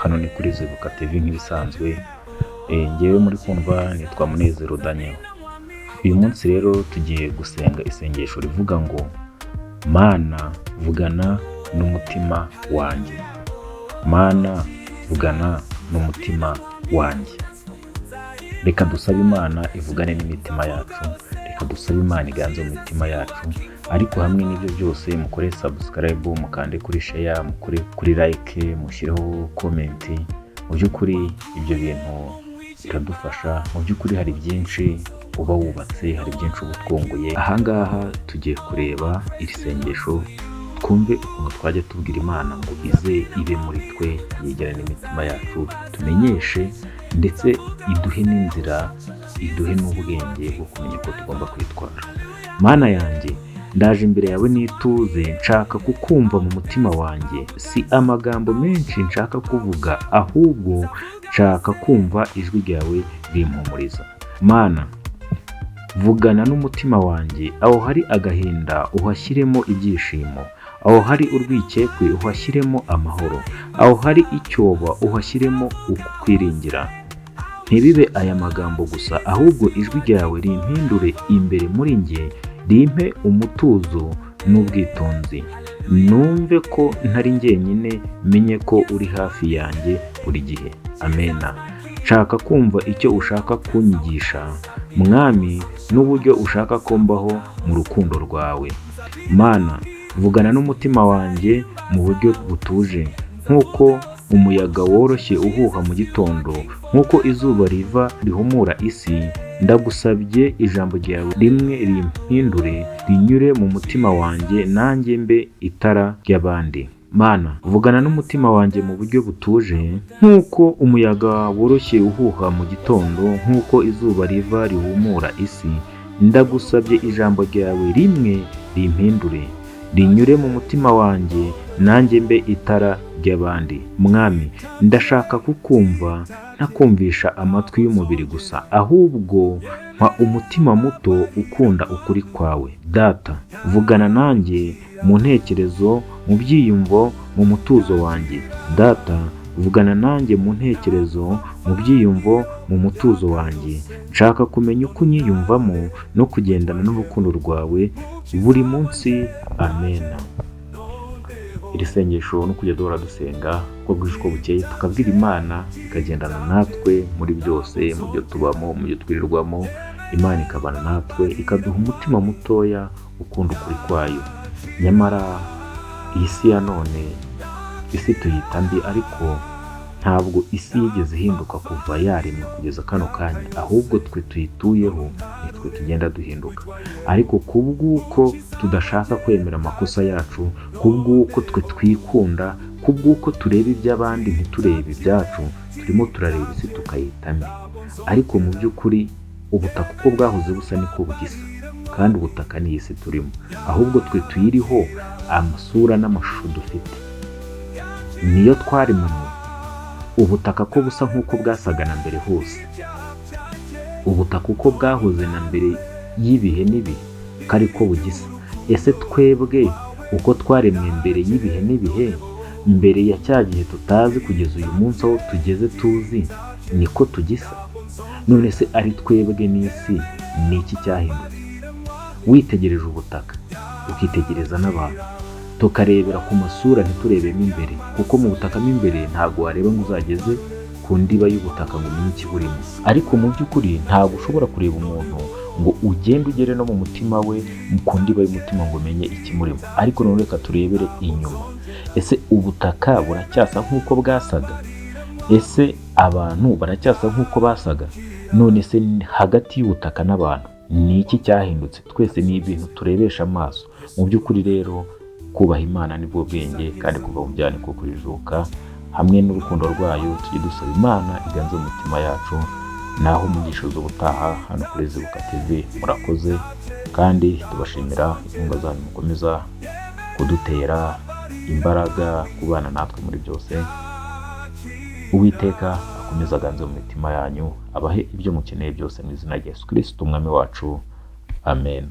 hano ni kuri Zibuka TV nk'ibisanzwe. Ngewe muri kumva nitwa Munezero Daniel. Uyu munsi rero tugiye gusenga isengesho rivuga ngo Mana vugana n'umutima wanjye. Mana vugana n'umutima wanjye. Reka dusabe Imana ivugane n'imitima yacu. Reka dusabe Imana iganze mu mitima yacu. Ariko hamwe n'ibyo byose mukore subscribe, mukande kuri share, mukore kuri like, mushireho comment. Mu by'ukuri ibyo bintu biradufasha. Mu by'ukuri hari byinshi uba wubatse, hari byinshi uba twunguye. Ahangaha tugiye kureba iri sengesho, twumve ukuntu twajya tubwira Imana ngo ize ibe muri twe, yegerane n'imitima yacu, tumenyeshe ndetse iduhe n'inzira, iduhe n'ubwenge bwo kumenya ko tugomba kwitwara. Mana yanjye, ndaje imbere yawe nituze, nshaka kukumva mu mutima wanjye. Si amagambo menshi nshaka kuvuga, ahubwo nshaka kumva ijwi ryawe rimpumuriza. Mana, vugana n'umutima wanjye. Aho hari agahinda uhashyiremo ibyishimo, aho hari urwikekwe uhashyiremo amahoro, aho hari icyoba uhashyiremo ukwiringira. Ntibibe aya magambo gusa, ahubwo ijwi ryawe rimpindure imbere muri njye, rimpe umutuzo n'ubwitonzi. Numve ko ntari njyenyine, menye ko uri hafi yanjye buri gihe. Amena. Nshaka kumva icyo ushaka kunyigisha, Mwami, n'uburyo ushaka ko mbaho mu rukundo rwawe. Mana, vugana n'umutima wanjye mu buryo butuje, nk'uko umuyaga woroshye uhuha mu gitondo, nk'uko izuba riva rihumura isi. Ndagusabye ijambo ryawe rimwe rimpindure, rinyure mu mutima wanjye, nanjye mbe itara ry'abandi. Mana, vugana n'umutima wanjye mu buryo butuje, nk'uko umuyaga woroshye uhuha mu gitondo, nk'uko izuba riva rihumura isi. Ndagusabye ijambo ryawe rimwe rimpindure, rinyure mu mutima wanjye, nanjye mbe itara ry'abandi. Mwami, ndashaka kukumva, ntakumvisha amatwi y'umubiri gusa, ahubwo mpa umutima muto ukunda ukuri kwawe. Data, vugana nanjye mu ntekerezo, mu byiyumvo, mu mutuzo wanjye. Data, vugana nanjye mu ntekerezo, mu byiyumvo, mu mutuzo wanjye. Nshaka kumenya uko unyiyumvamo no kugendana n'urukundo rwawe buri munsi. Amena. Iri sengesho no kujya duhora dusenga ko bwije uko bukeye, tukabwira Imana ikagendana natwe muri byose, mu byo tubamo, mu byo twirirwamo. Imana ikabana natwe, ikaduha umutima mutoya ukunda ukuri kwayo. Nyamara iyi si ya none, isi tuyita mbi, ariko ntabwo isi yigeze ihinduka kuva yaremwa kugeza kano kanya, ahubwo twe tuyituyeho nitwe tugenda duhinduka. Ariko kubw'uko tudashaka kwemera amakosa yacu, kubw'uko twe twikunda, kubw'uko tureba iby'abandi ntiturebe ibyacu, turimo turareba isi tukayita mbi. Ariko mu by'ukuri ubutaka uko bwahoze busa niko bugisa, kandi ubutaka ni isi turimo, ahubwo twe tuyiriho. Amasura n'amashusho dufite niyo twaremanywe. Ubutaka ko busa nk'uko bwasaga na mbere hose, ubutaka uko bwahoze na mbere y'ibihe n'ibihe, kari ko bugisa. Ese twebwe uko twaremwe mbere y'ibihe n'ibihe, mbere ya cya gihe tutazi kugeza uyu munsi aho tugeze tuzi, niko tugisa? None se ari twebwe n'isi, ni iki cyahindutse? Witegereje ubutaka, ukitegereza n'abantu, tukarebera ku masura ntiturebemo imbere, kuko mu butaka mo imbere ntabwo wareba ngo uzageze ku ndiba y'ubutaka ngo umenye ikiburimo. Ariko mu by'ukuri ntabwo ushobora kureba umuntu ngo ugende ugere no mu mutima we, ku ndiba y'umutima ngo umenye ikimurimo. Ariko none reka turebere inyuma. Ese ubutaka buracyasa nk'uko bwasaga? Ese abantu baracyasa nk'uko basaga? None se hagati y'ubutaka n'abantu ni iki cyahindutse? Twese ni ibintu turebesha amaso. Mu by'ukuri rero kubaha Imana nibwo bwenge, kandi kuva mu byaha niko kujijuka. Hamwe n'urukundo rwayo tujye dusaba Imana iganze mu mitima yacu. Naho umugisha z'ubutaha hano kuri Zibuka TV. Murakoze, kandi tubashimira inkunga zanyu mukomeza kudutera imbaraga, kubana natwe muri byose. Uwiteka akomeza aganze mu mitima yanyu, abahe ibyo mukeneye byose mu izina rya Yesu Kristo umwami wacu. Amen.